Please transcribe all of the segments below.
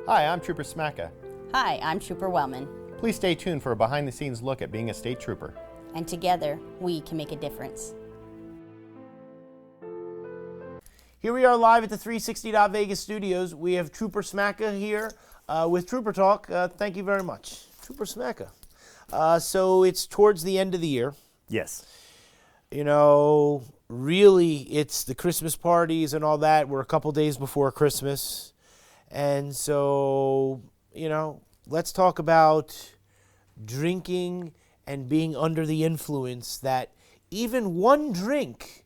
Hi, I'm Trooper Smacka. Hi, I'm Trooper Wellman, Please stay tuned for a behind-the-scenes look at being a state trooper. and together we can make a difference. Here we are live at the 360 Vegas studios. We have Trooper Smacka here with Trooper Talk. Thank you very much. Trooper Smacka. So it's towards the end of the year. Yes. You know, really, it's the Christmas parties and all that. We're a couple days before Christmas. And so, you know, let's talk about drinking and being under the influence, that even one drink,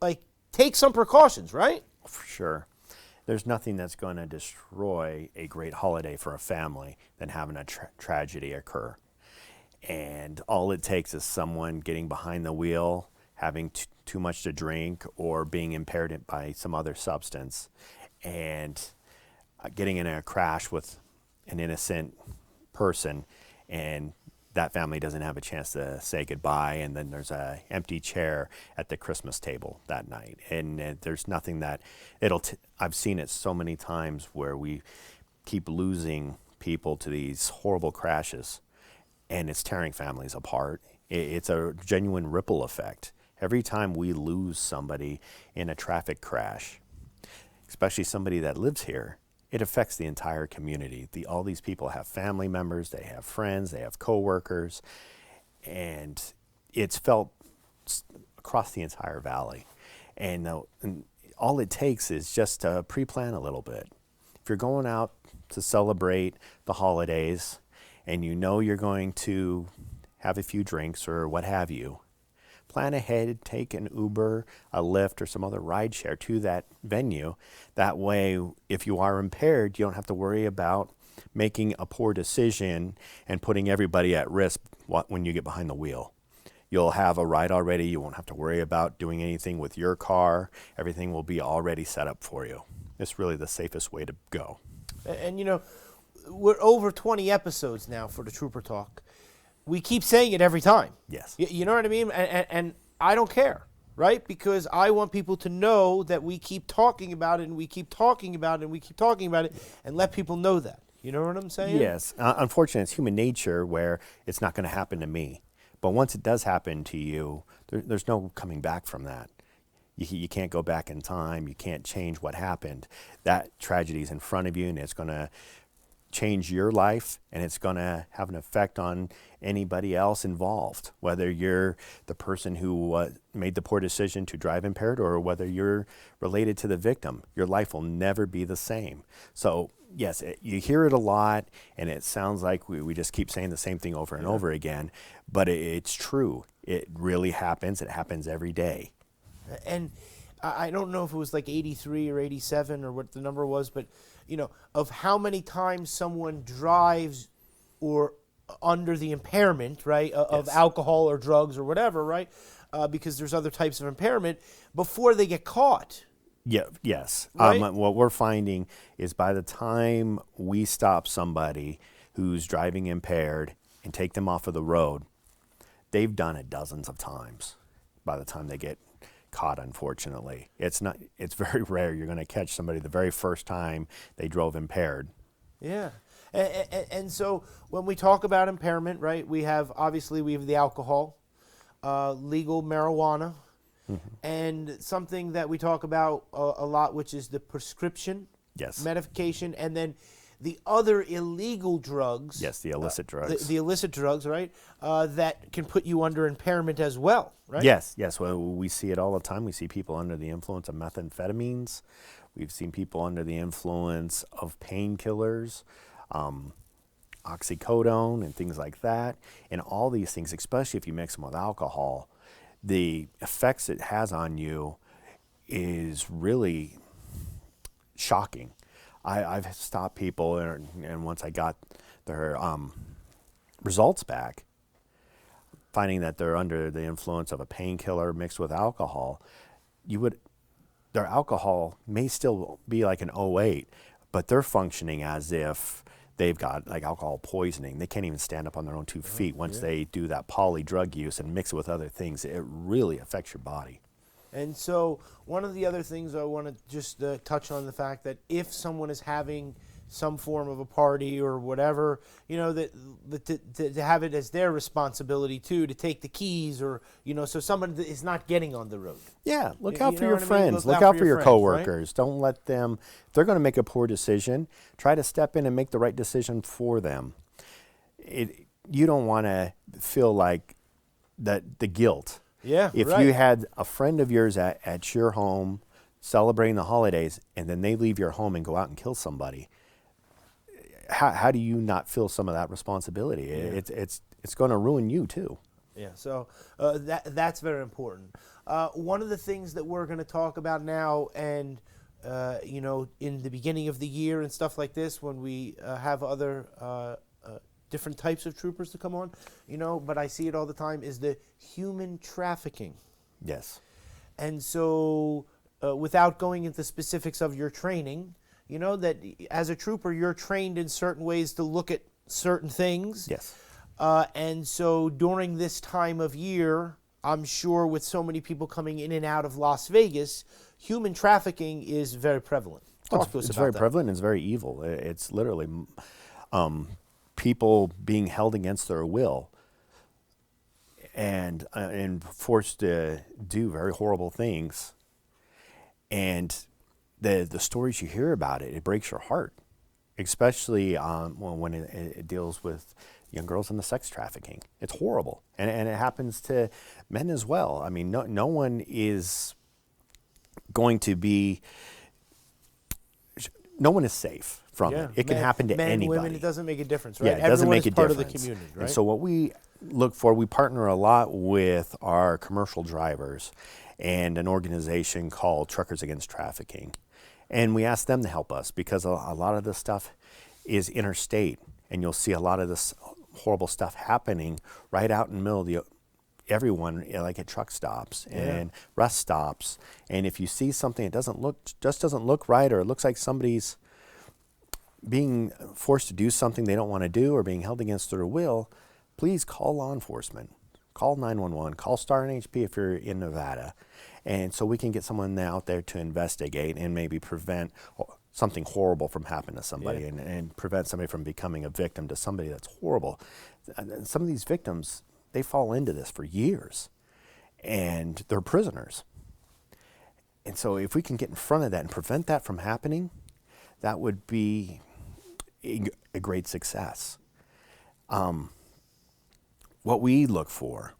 like, take some precautions, right? For sure. There's nothing that's going to destroy a great holiday for a family than having a tragedy occur. And all it takes is someone getting behind the wheel, having too much to drink, or being impaired by some other substance, and getting in a crash with an innocent person, and that family doesn't have a chance to say goodbye, and then there's an empty chair at the Christmas table that night. And there's nothing that I've seen it so many times where we keep losing people to these horrible crashes, and it's tearing families apart. It's a genuine ripple effect. Every time we lose somebody in a traffic crash, especially somebody that lives here, it affects the entire community. All these people have family members, they have friends, they have coworkers, and it's felt across the entire valley. And all it takes is just to pre-plan a little bit. If you're going out to celebrate the holidays and you know you're going to have a few drinks or what have you, plan ahead, take an Uber, a Lyft, or some other ride share to that venue. That way, if you are impaired, you don't have to worry about making a poor decision and putting everybody at risk when you get behind the wheel. You'll have a ride already. You won't have to worry about doing anything with your car. Everything will be already set up for you. It's really the safest way to go. And you know, we're over 20 episodes now for the Trooper Talk. We keep saying it every time. Yes. You know what I mean? And I don't care, right? Because I want people to know that we keep talking about it, and we keep talking about it, and we keep talking about it, and let people know that. You know what I'm saying? Yes. Unfortunately, it's human nature where it's not going to happen to me. But once it does happen to you, there's no coming back from that. You can't go back in time. You can't change what happened. That tragedy is in front of you, and it's going to change your life, and it's going to have an effect on anybody else involved, whether you're the person who made the poor decision to drive impaired or whether you're related to the victim. Your life will never be the same. So yes, you hear it a lot, and it sounds like we just keep saying the same thing over and over again, but it's true. It really happens. It happens every day. And I don't know if it was like 83 or 87 or what the number was, but you know, of how many times someone drives or under the impairment, right, of Yes. alcohol or drugs or whatever, right, because there's other types of impairment, before they get caught. Yeah. Yes. Right? What we're finding is by the time we stop somebody who's driving impaired and take them off of the road, they've done it dozens of times by the time they get caught. Unfortunately, it's very rare you're going to catch somebody the very first time they drove impaired. Yeah. And so when we talk about impairment, right, we have the alcohol, legal marijuana, and something that we talk about a lot, which is the prescription Yes. medication, and then the other illegal drugs. Yes, the illicit drugs. The illicit drugs, right, that can put you under impairment as well, right? Yes. Well, we see it all the time. We see people under the influence of methamphetamines. We've seen people under the influence of painkillers, oxycodone, and things like that. And all these things, especially if you mix them with alcohol, the effects it has on you is really shocking. I've stopped people, and once I got their results back, finding that they're under the influence of a painkiller mixed with alcohol, their alcohol may still be like an 0.8, but they're functioning as if they've got like alcohol poisoning. They can't even stand up on their own 2 feet once they do that poly drug use and mix it with other things. It really affects your body. And so one of the other things I want to just touch on the fact that if someone is having some form of a party or whatever, you know, to have it as their responsibility too, to take the keys, or, you know, so someone is not getting on the road. Yeah, look You out know for your what I mean? friends. Look Look out out for for your your friends, right? coworkers. Don't let them, if they're going to make a poor decision, try to step in and make the right decision for them. You don't want to feel like the guilt. Yeah, If right. you had a friend of yours at your home celebrating the holidays, and then they leave your home and go out and kill somebody, how do you not feel some of that responsibility? It's going to ruin you too. Yeah, so that's very important. One of the things that we're going to talk about now, and you know, in the beginning of the year and stuff like this, when we have other different types of troopers to come on, you know, but I see it all the time, is the human trafficking. Yes. And so, without going into specifics of your training, you know, that as a trooper, you're trained in certain ways to look at certain things. Yes. And so during this time of year, I'm sure with so many people coming in and out of Las Vegas, human trafficking is very prevalent. Talk to us It's about very that. prevalent. It's very evil. It's literally people being held against their will and forced to do very horrible things. And the stories you hear about it, it breaks your heart, especially when it deals with young girls and the sex trafficking. It's horrible, and it happens to men as well. I mean, no one is going to be. No one is safe from it. It can happen to men, anybody. Women, it doesn't make a difference, right? Yeah, it doesn't Everyone make is a part difference. of the community, right? And so what we look for, we partner a lot with our commercial drivers and an organization called Truckers Against Trafficking. And we ask them to help us because a lot of this stuff is interstate, and you'll see a lot of this horrible stuff happening right out in the middle of everyone, like at truck stops and rest stops. And if you see something that just doesn't look right, or it looks like somebody's being forced to do something they don't want to do or being held against their will, please call law enforcement. Call 911, call Star NHP if you're in Nevada. And so we can get someone out there to investigate and maybe prevent something horrible from happening to somebody, and prevent somebody from becoming a victim to somebody that's horrible. And some of these victims, they fall into this for years, and they're prisoners. And so if we can get in front of that and prevent that from happening, that would be a great success. What we look for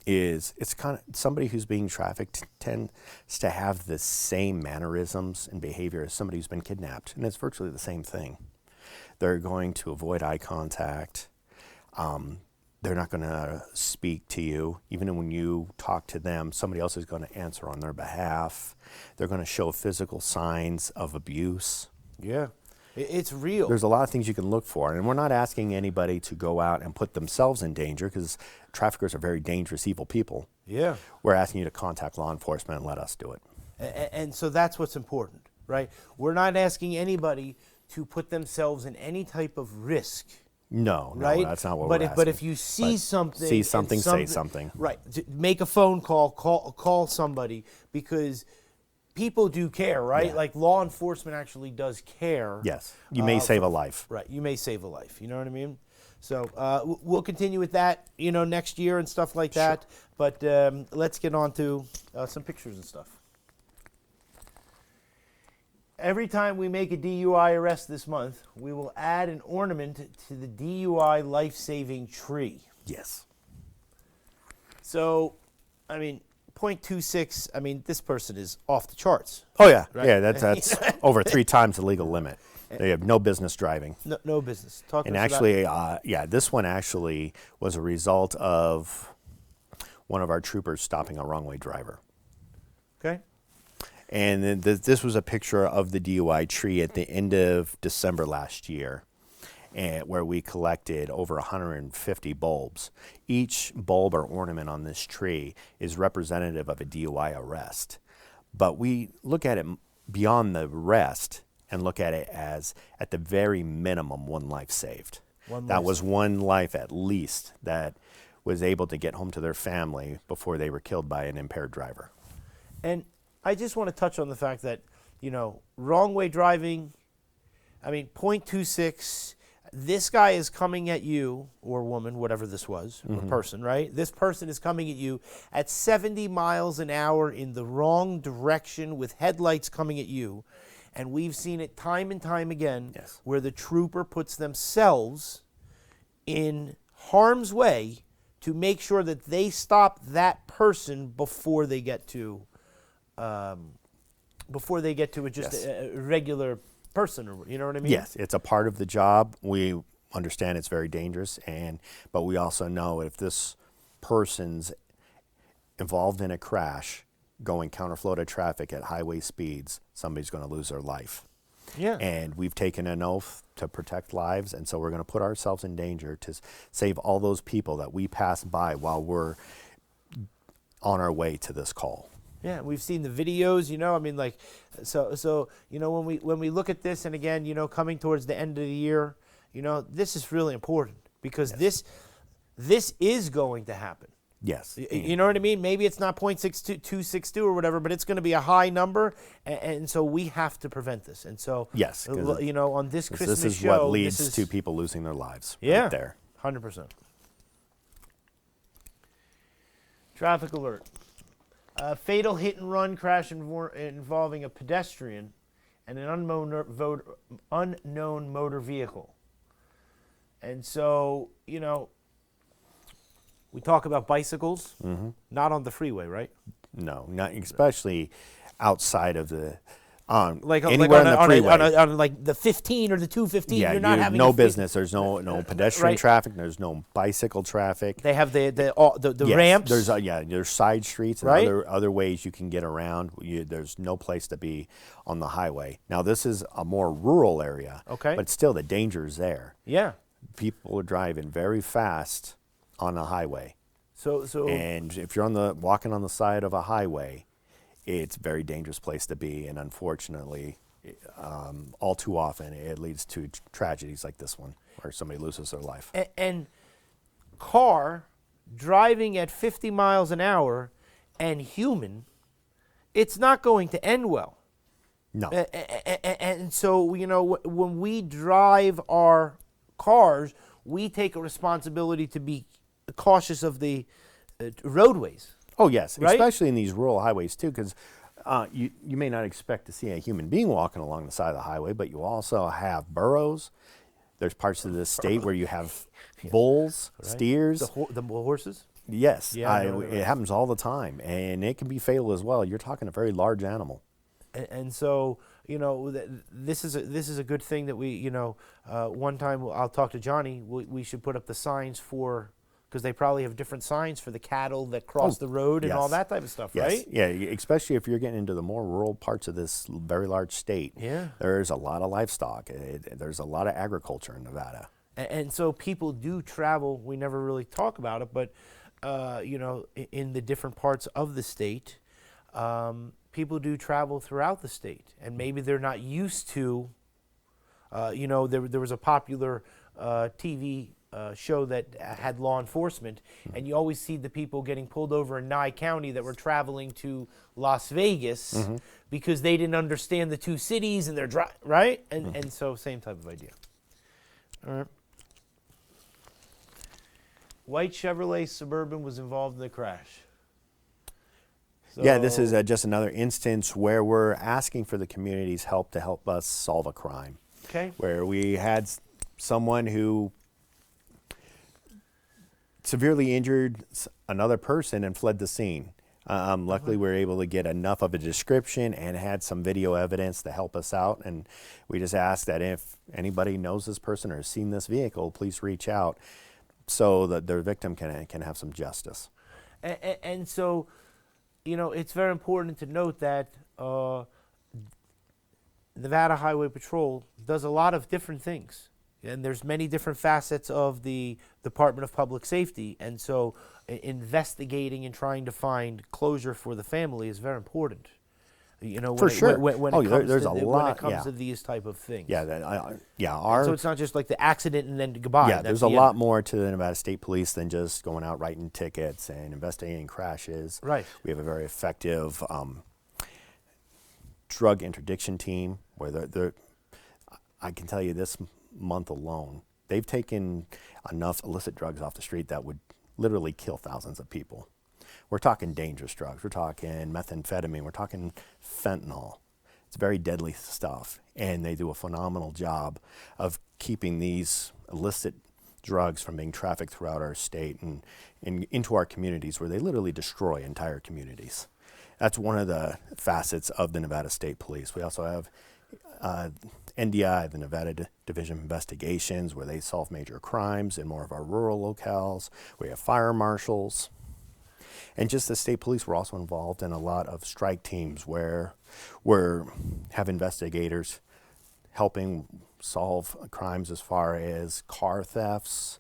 is, it's kind of somebody who's being trafficked tends to have the same mannerisms and behavior as somebody who's been kidnapped, and it's virtually the same thing. They're going to avoid eye contact. They're not going to speak to you. Even when you talk to them, somebody else is going to answer on their behalf. They're going to show physical signs of abuse. Yeah, it's real. There's a lot of things you can look for, and we're not asking anybody to go out and put themselves in danger, because traffickers are very dangerous, evil people. Yeah. We're asking you to contact law enforcement and let us do it. And so that's what's important, right? We're not asking anybody to put themselves in any type of risk. No, Right, that's not what but we're if, asking. But if you see something, say and something. Right, make a phone call, call somebody, because people do care, right? Yeah. Like law enforcement actually does care. Yes, you may save a life. Right, you may save a life. You know what I mean? So we'll continue with that, you know, next year and stuff like that. But let's get on to some pictures and stuff. Every time we make a DUI arrest this month, we will add an ornament to the DUI life-saving tree. Yes. So, I mean, 0.26, I mean, this person is off the charts. Oh yeah, Right. yeah. That's over 3 times the legal limit. They have no business driving. No business. Talk to And us actually, this one actually was a result of one of our troopers stopping a wrong way driver. about. Okay. And then this was a picture of the DUI tree at the end of December last year, and where we collected over 150 bulbs. Each bulb or ornament on this tree is representative of a DUI arrest. But we look at it beyond the arrest and look at it as, at the very minimum, one life saved. That was one life at least that was able to get home to their family before they were killed by an impaired driver. And I just want to touch on the fact that, you know, wrong way driving, I mean, .26. This guy is coming at you, or woman, whatever this was, or person, right? This person is coming at you at 70 miles an hour in the wrong direction with headlights coming at you. And we've seen it time and time again where the trooper puts themselves in harm's way to make sure that they stop that person before they get to a regular person, or you know what I mean? Yes, it's a part of the job. We understand it's very dangerous, but we also know if this person's involved in a crash, going counterflow to traffic at highway speeds, somebody's going to lose their life. Yeah. And we've taken an oath to protect lives, and so we're going to put ourselves in danger to save all those people that we pass by while we're on our way to this call. Yeah, we've seen the videos, you know, I mean, like, so you know, when we look at this, and again, you know, coming towards the end of the year, you know, this is really important because this is going to happen. Yes. You know what I mean? Maybe it's not .262 or whatever, but it's going to be a high number, and so we have to prevent this. And so, Yes, you know, on this Christmas show, this is what leads to people losing their lives. Yeah, right there. 100%. Traffic alert. A fatal hit-and-run crash involving a pedestrian and an unknown motor vehicle. And so, you know, we talk about bicycles, not on the freeway, right? No, not especially outside of the Like anywhere on on the freeway. on like the 15 or the 215. Yeah, you're not you have having no a business. There's no pedestrian Right. traffic. There's no bicycle traffic. They have the Yes, ramps. there's side streets and Right. other ways you can get around. There's no place to be on the highway. Now this is a more rural area. Okay. But still, the danger is there. Yeah. People are driving very fast on the highway, So and if you're walking on the side of a highway, it's a very dangerous place to be. And unfortunately, all too often, it leads to tragedies like this one, where somebody loses their life. and car driving at 50 miles an hour and human, it's not going to end well. No. And so, you know, when we drive our cars, we take a responsibility to be cautious of the roadways. Oh, yes, Right? especially in these rural highways, too, because you may not expect to see a human being walking along the side of the highway, but you also have burros. There's parts of the state where you have bulls, steers. The horses? Yes, Yeah, I know, right. it happens all the time, and it can be fatal as well. You're talking a very large animal. And so, you know, this is a good thing that we, you know, one time I'll talk to Johnny. We should put up the signs for, because they probably have different signs for the cattle that cross the road and all yes. that type of stuff, Yes. right? Yeah, especially if you're getting into the more rural parts of this very large state. Yeah. There's a lot of livestock. There's a lot of agriculture in Nevada. And so people do travel. We never really talk about it, but, you know, in the different parts of the state, people do travel throughout the state. And maybe they're not used to, you know, there was a popular TV show that had law enforcement, and you always see the people getting pulled over in Nye County that were traveling to Las Vegas because they didn't understand the two cities and they're right? And so same type of idea. All right. White Chevrolet Suburban was involved in the crash. Yeah, this is just another instance where we're asking for the community's help to help us solve a crime. Okay. Where we had someone who severely injured another person and fled the scene. Luckily, we were able to get enough of a description and had some video evidence to help us out. And we just ask that if anybody knows this person or has seen this vehicle, please reach out so that their victim can have some justice. And so, you know, it's very important to note that Nevada Highway Patrol does a lot of different things. And there's many different facets of the Department of Public Safety. And so investigating and trying to find closure for the family is very important. You know, For sure. when Oh, it comes, there's to, a when lot, it comes yeah. to these type of things. Yeah, So it's not just like the accident and then goodbye. Yeah, That's there's the a end. lot more to the Nevada State Police than just going out writing tickets and investigating crashes. Right. We have a very effective drug interdiction team where I can tell you this month alone, they've taken enough illicit drugs off the street that would literally kill thousands of people. We're talking dangerous drugs. We're talking methamphetamine. We're talking fentanyl. It's very deadly stuff. And they do a phenomenal job of keeping these illicit drugs from being trafficked throughout our state and into our communities, where they literally destroy entire communities. That's one of the facets of the Nevada State Police. We also have NDI, the Nevada Division of Investigations, where they solve major crimes in more of our rural locales. We have fire marshals. And just the state police, we're also involved in a lot of strike teams where we have investigators helping solve crimes as far as car thefts,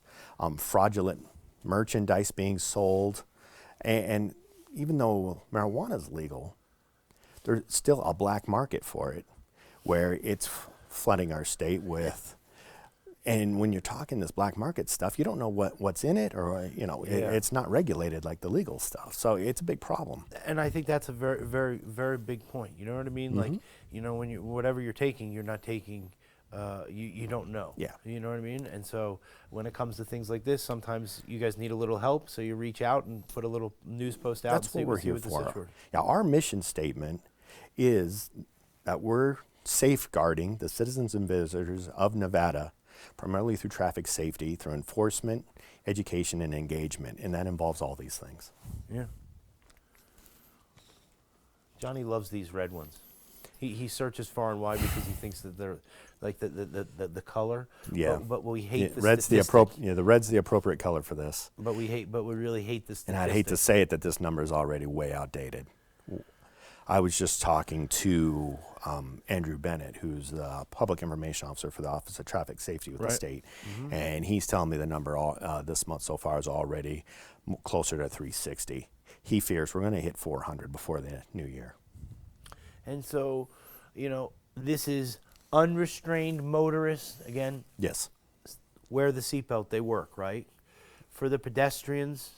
fraudulent merchandise being sold. And even though marijuana is legal, there's still a black market for it, where it's flooding our state with. And when you're talking this black market stuff, you don't know what's in it, or it's not regulated like the legal stuff. So it's a big problem. And I think that's a very, very, very big point. You know what I mean? Like, when whatever you're taking, you're not taking. You don't know. Yeah. You know what I mean? And so when it comes to things like this, sometimes you guys need a little help. So you reach out and put a little news post out. That's what we're here for. Yeah, our mission statement is that we're safeguarding the citizens and visitors of Nevada, primarily through traffic safety, through enforcement, education, and engagement. And that involves all these things. Yeah. Johnny loves these red ones. He searches far and wide because he thinks that they're like the color. Yeah. But we hate the red's statistic. the red's the appropriate color for this. But we really hate this. And I'd hate to say it that this number is already way outdated. I was just talking to Andrew Bennett, who's the public information officer for the Office of Traffic Safety with the state, and he's telling me the number this month so far is already closer to 360. He fears we're going to hit 400 before the new year. And so, this is unrestrained motorists, again. Yes. Wear the seatbelt, they work, right? For the pedestrians,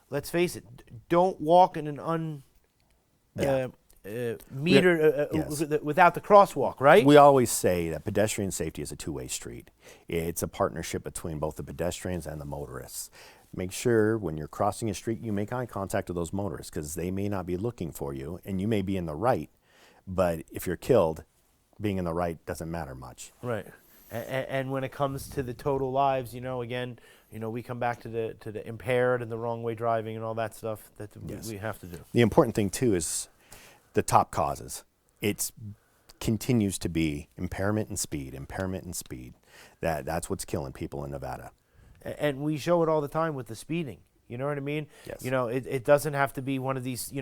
let's face it, don't walk in an meter Yes. without the crosswalk, right? We always say that pedestrian safety is a two-way street. It's a partnership between both the pedestrians and the motorists. Make sure when you're crossing a street, you make eye contact with those motorists, because they may not be looking for you, and you may be in the right, but if you're killed, being in the right doesn't matter much. Right. And when it comes to the total lives, again, we come back to the impaired and the wrong way driving and all that stuff that we have to do. The important thing too is the top causes. It continues to be impairment and speed. That's what's killing people in Nevada. And we show it all the time with the speeding. You know what I mean? Yes. It doesn't have to be one of these,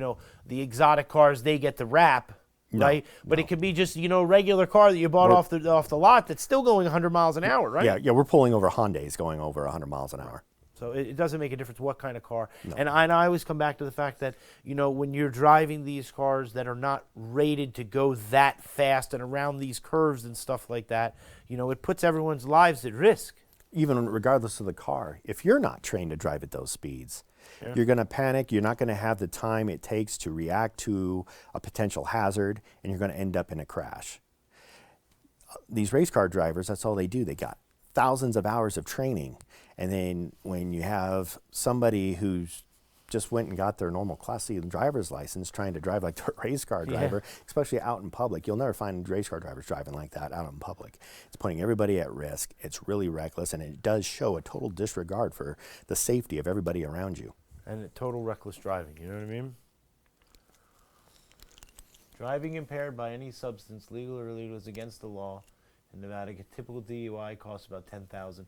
the exotic cars, they get the rap. No, right, but no. it could be just a regular car that you bought off the lot that's still going 100 miles an hour, right? Yeah, we're pulling over Hyundais going over 100 miles an hour. So it doesn't make a difference what kind of car. No. And I always come back to the fact that when you're driving these cars that are not rated to go that fast and around these curves and stuff like that, it puts everyone's lives at risk. Even regardless of the car, if you're not trained to drive at those speeds, you're going to panic. You're not going to have the time it takes to react to a potential hazard, and you're going to end up in a crash. These race car drivers, that's all they do. They got thousands of hours of training. And then when you have somebody who's just went and got their normal Class C driver's license trying to drive like a race car driver, especially out in public, you'll never find race car drivers driving like that out in public. It's putting everybody at risk. It's really reckless, and it does show a total disregard for the safety of everybody around you. And total reckless driving, you know what I mean? Driving impaired by any substance, legal or illegal, is against the law. In Nevada, a typical DUI costs about $10,000.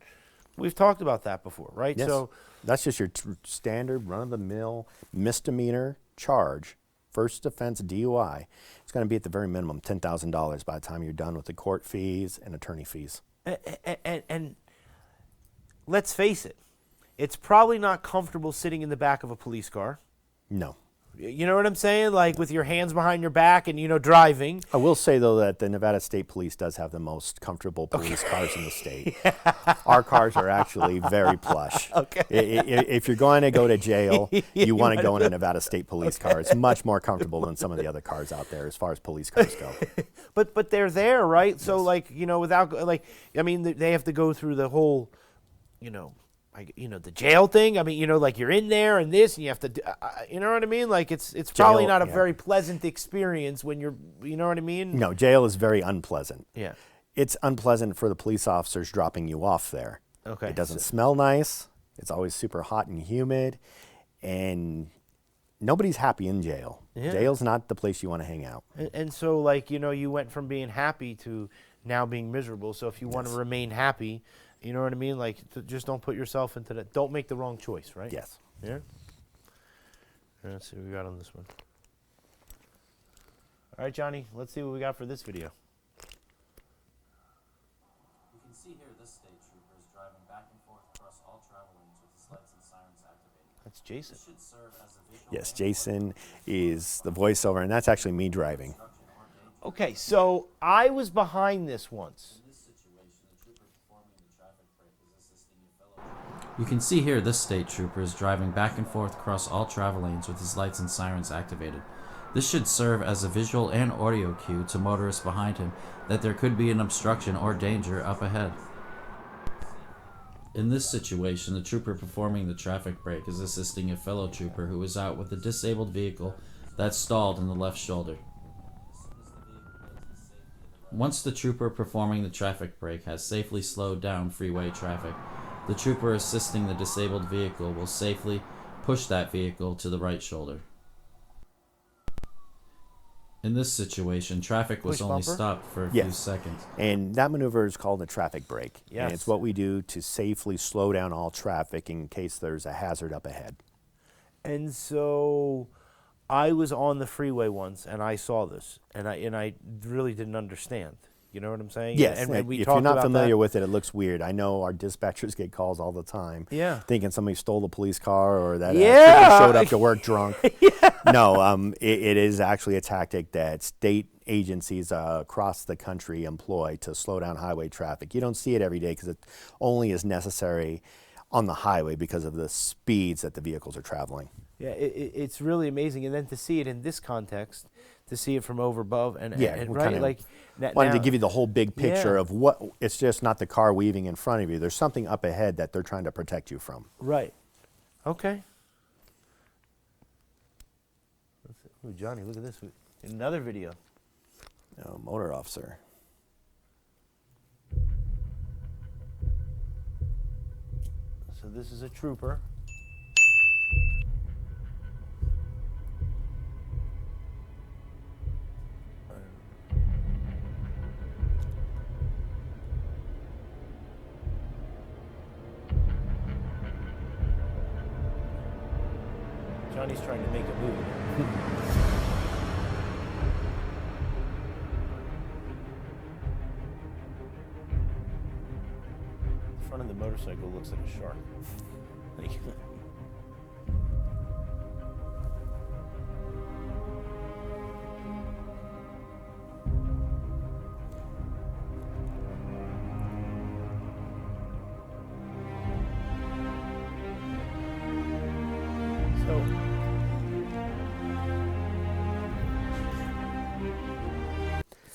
We've talked about that before, right? Yes. So that's just your standard run-of-the-mill misdemeanor charge, first offense DUI. It's going to be at the very minimum $10,000 by the time you're done with the court fees and attorney fees. And let's face it, it's probably not comfortable sitting in the back of a police car. No. You know what I'm saying? Like with your hands behind your back and, driving. I will say, though, that the Nevada State Police does have the most comfortable police cars in the state. Our cars are actually very plush. Okay. If you're going to go to jail, you want to go in a Nevada State Police car. It's much more comfortable than some of the other cars out there as far as police cars go. But they're there, right? So without they have to go through the whole, the jail thing. I mean, you're in there and this, and you have to, you know what I mean? Like it's probably Jail, not a yeah. very pleasant experience when you're, you know what I mean? No, jail is very unpleasant. Yeah. It's unpleasant for the police officers dropping you off there. Okay. It doesn't smell nice. It's always super hot and humid, and nobody's happy in jail. Yeah. Jail's not the place you want to hang out. And so, you went from being happy to now being miserable. So if you want to remain happy, you know what I mean? Just don't put yourself into that. Don't make the wrong choice, right? Yes. Yeah. Let's see what we got on this one. All right, Johnny, let's see what we got for this video. You can see here this state trooper is driving back and forth across all travel lanes with his lights and sirens activated. That's Jason. This should serve as a visual Yes, Jason is the voiceover, and that's actually me driving. Okay, so I was behind this once. In this situation, the trooper performing the traffic brake is assisting a fellow trooper. You can see here this state trooper is driving back and forth across all travel lanes with his lights and sirens activated. This should serve as a visual and audio cue to motorists behind him that there could be an obstruction or danger up ahead. In this situation, the trooper performing the traffic brake is assisting a fellow trooper who is out with a disabled vehicle that's stalled in the left shoulder. Once the trooper performing the traffic brake has safely slowed down freeway traffic, the trooper assisting the disabled vehicle will safely push that vehicle to the right shoulder. In this situation, traffic was Push only bumper? stopped for a Yes. few seconds. And that maneuver is called a traffic brake. Yes. And it's what we do to safely slow down all traffic in case there's a hazard up ahead. And so I was on the freeway once and I saw this and I really didn't understand. You know what I'm saying? Yes, And we if talked you're not about familiar that. with it, it looks weird. I know our dispatchers get calls all the time, Yeah. thinking somebody stole the police car or that Yeah. showed up to work drunk. No, it is actually a tactic that state agencies across the country employ to slow down highway traffic. You don't see it every day because it only is necessary on the highway because of the speeds that the vehicles are traveling. Yeah, it's really amazing. And then to see it in this context, to see it from over above and Yeah, and we right, kinda like Wanted to now- give you the whole big picture Yeah. of what, it's just not the car weaving in front of you. There's something up ahead that they're trying to protect you from. Right. Okay. Ooh, Johnny, look at this. Another video. Motor officer. So this is a trooper. Johnny's trying to make a move. The front of the motorcycle looks like a shark.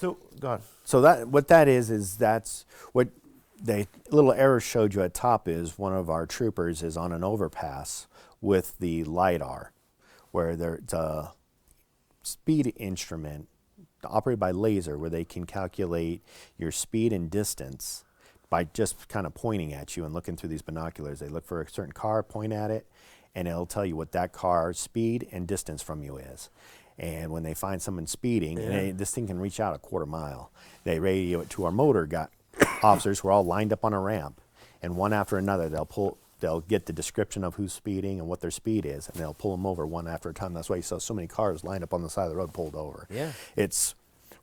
So, go on. So that what that is that's what the little arrow showed you at top is one of our troopers is on an overpass with the LiDAR, where there's a speed instrument operated by laser where they can calculate your speed and distance by just kind of pointing at you and looking through these binoculars. They look for a certain car, point at it, and it'll tell you what that car's speed and distance from you is. And when they find someone speeding, and this thing can reach out a quarter mile, they radio it to our motor officers who are all lined up on a ramp. And one after another, they'll get the description of who's speeding and what their speed is, and they'll pull them over one after a time. That's why you saw so many cars lined up on the side of the road pulled over. Yeah. It's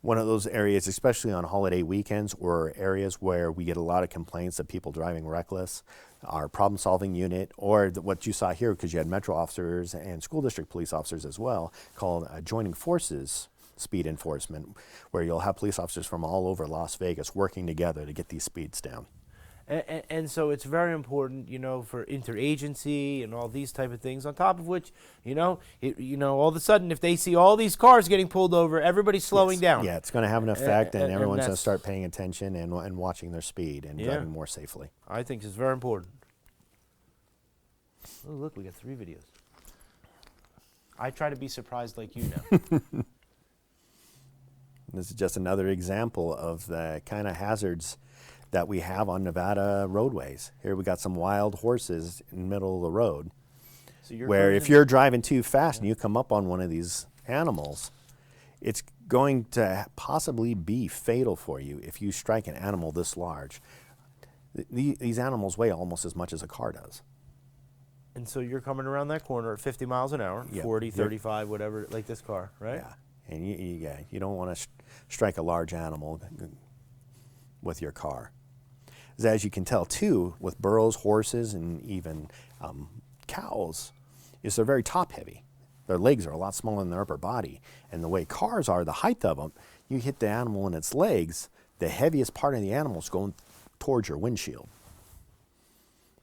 one of those areas, especially on holiday weekends or areas where we get a lot of complaints of people driving reckless. Our problem-solving unit, or what you saw here, because you had Metro officers and school district police officers as well, called Joining Forces Speed Enforcement, where you'll have police officers from all over Las Vegas working together to get these speeds down. And so it's very important, for interagency and all these type of things. On top of which, all of a sudden, if they see all these cars getting pulled over, everybody's slowing down. Yeah, it's going to have an effect, and everyone's going to that's- start paying attention and watching their speed and driving more safely. I think it's very important. Oh, look, we got 3 videos. I try to be surprised like you now. This is just another example of the kind of hazards that we have on Nevada roadways. Here we got some wild horses in the middle of the road, So your where if version- you're driving too fast and you come up on one of these animals, it's going to possibly be fatal for you if you strike an animal this large. These animals weigh almost as much as a car does. And so you're coming around that corner at 50 miles an hour, Yeah. 40, Yep. 35, whatever, like this car, right? Yeah, and you don't want to strike a large animal with your car. As you can tell too, with burros, horses, and even cows, is they're very top heavy. Their legs are a lot smaller than their upper body, and the way cars are, the height of them, you hit the animal in its legs, the heaviest part of the animal is going towards your windshield.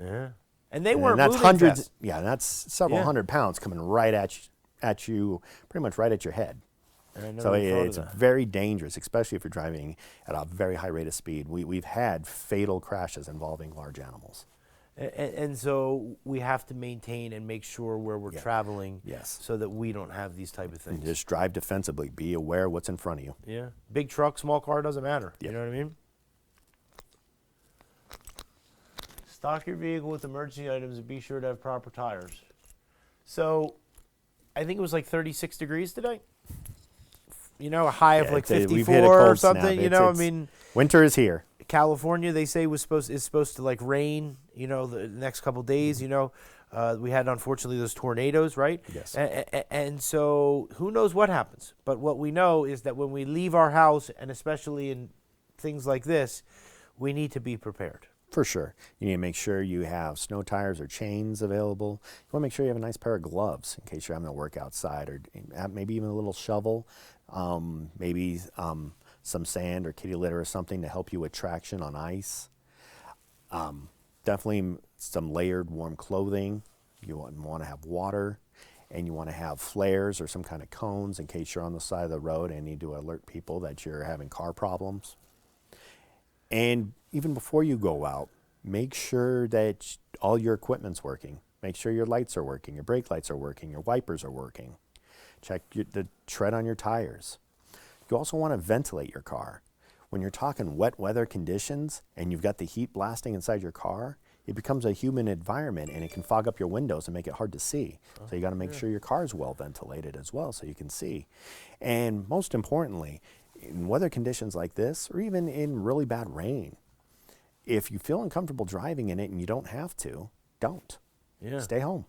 Yeah. And they And weren't that's moving hundreds. fast. Yeah, that's several Yeah. hundred pounds coming right at you, pretty much right at your head. And I never So thought of it's that. very dangerous, especially if you're driving at a very high rate of speed. We've had fatal crashes involving large animals. And so we have to maintain and make sure where we're Yeah. traveling, Yes. so that we don't have these type of And things. just drive defensively. Be aware what's in front of you. Yeah, big truck, small car, doesn't matter. Yep. You know what I mean? Stock your vehicle with emergency items and be sure to have proper tires. So, I think it was like 36 degrees today. A high of Yeah, like we've hit a 54 or cold snap. something. It's- Winter is here. California, they say is supposed to like rain. The next couple days. We had unfortunately those tornadoes, right? Yes. And so who knows what happens? But what we know is that when we leave our house, and especially in things like this, we need to be prepared. For sure. You need to make sure you have snow tires or chains available. You want to make sure you have a nice pair of gloves in case you're having to work outside, or maybe even a little shovel, maybe some sand or kitty litter or something to help you with traction on ice. Definitely some layered warm clothing. You want to have water, and you want to have flares or some kind of cones in case you're on the side of the road and need to alert people that you're having car problems. And even before you go out, make sure that all your equipment's working. Make sure your lights are working, your brake lights are working, your wipers are working. Check the tread on your tires. You also want to ventilate your car. When you're talking wet weather conditions and you've got the heat blasting inside your car, it becomes a humid environment and it can fog up your windows and make it hard to see. So you got to make sure your car is well ventilated as well so you can see. And most importantly, in weather conditions like this, or even in really bad rain, if you feel uncomfortable driving in it and you don't have to, don't. Yeah. Stay home.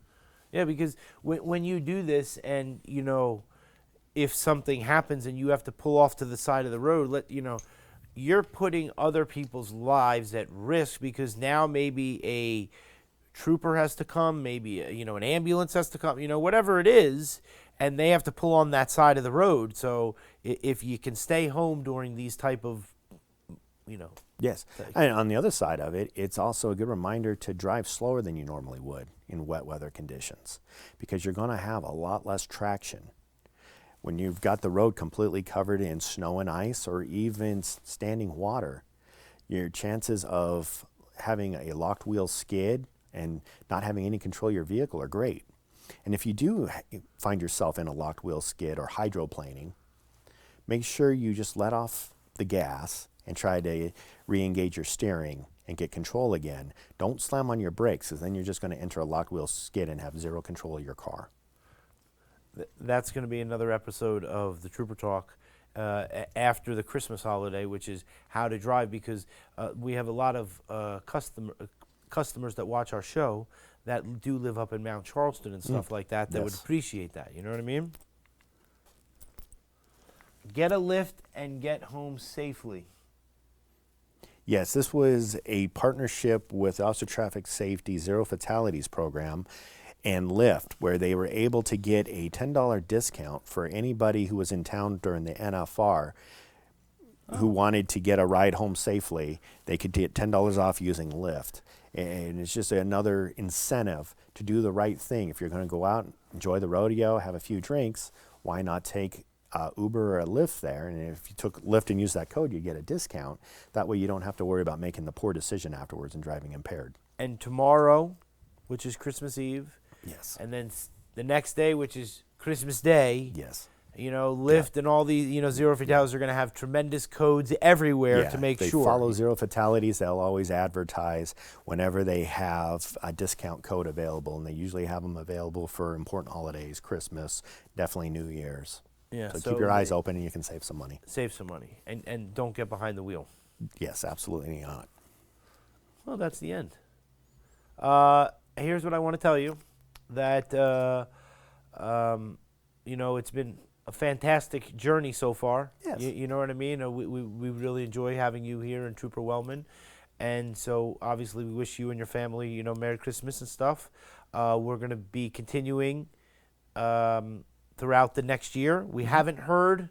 Yeah, because when you do this, and if something happens and you have to pull off to the side of the road, you're putting other people's lives at risk, because now maybe a trooper has to come, maybe an ambulance has to come, whatever it is, and they have to pull on that side of the road. So if you can stay home during these type of, Yes. And on the other side of it, it's also a good reminder to drive slower than you normally would in wet weather conditions, because you're going to have a lot less traction. When you've got the road completely covered in snow and ice or even standing water, your chances of having a locked wheel skid and not having any control of your vehicle are great. And if you do find yourself in a locked wheel skid or hydroplaning, make sure you just let off the gas and try to re-engage your steering and get control again. Don't slam on your brakes, because then you're just going to enter a locked wheel skid and have zero control of your car. That's going to be another episode of the Trooper Talk after the Christmas holiday, which is how to drive, because we have a lot of customers that watch our show that do live up in Mount Charleston and stuff like that would Yes. appreciate that. You know what I mean? get a lift and get home safely. Yes, this was a partnership with the Officer Traffic Safety Zero Fatalities Program and Lyft, where they were able to get a $10 discount for anybody who was in town during the NFR who wanted to get a ride home safely. They could get $10 off using Lyft. And it's just another incentive to do the right thing. If you're going to go out, enjoy the rodeo, have a few drinks, why not take Uber or a Lyft there? And if you took Lyft and used that code, you get a discount. That way you don't have to worry about making the poor decision afterwards and driving impaired. And tomorrow, which is Christmas Eve, Yes. and then the next day, which is Christmas Day, Yes. you know, Lyft and all these, you know, Zero Fatalities are going to have tremendous codes everywhere to make they sure. follow Zero Fatalities. They'll always advertise whenever they have a discount code available, and they usually have them available for important holidays, Christmas, definitely New Year's. Yeah, So keep your eyes open and you can save some money. Save some money. And don't get behind the wheel. Yes, absolutely not. Well, that's the end. Here's what I want to tell you. That, you know, it's been a fantastic journey so far. Yes. You know what I mean? We really enjoy having you here in Trooper Wellman. And so, obviously, we wish you and your family, you know, Merry Christmas and stuff. We're going to be continuing throughout the next year. We haven't heard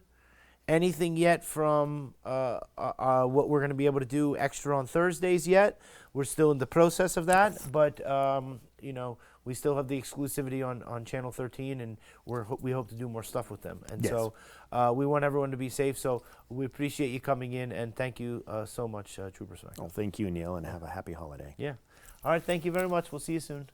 anything yet from what we're going to be able to do extra on Thursdays yet. We're still in the process of that, but you know, we still have the exclusivity on Channel 13, and we hope to do more stuff with them. And Yes. so we want everyone to be safe. So we appreciate you coming in, and thank you so much, Trooper Smack. Well, thank you, Neil, and have a happy holiday. Yeah. All right. Thank you very much. We'll see you soon.